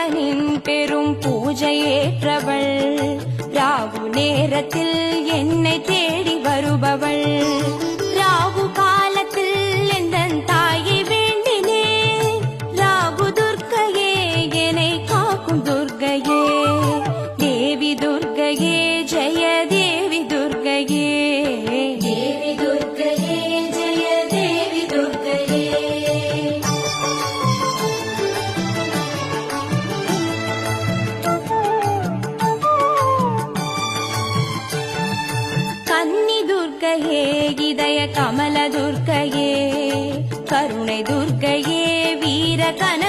கந்தனின் பெரும் பூஜையேற்றவள், ராகு நேரத்தில் என்னை தேடி வருபவள். ராகு காலத்தில் எந்தன் தாயை வேண்டினேன், ராகு துர்க்கையே என்னை காக்கும் துர்க்கையே. தேவி துர்க்கையே ஜெய தேவி துர்க்கையே, தேவி துர்க்கையே ஜெய தேவி துர்க்கையே. கன்னி துர்க்கையே இதய கமல துர்க்கையே, கருணை துர்க்கையே வீர கன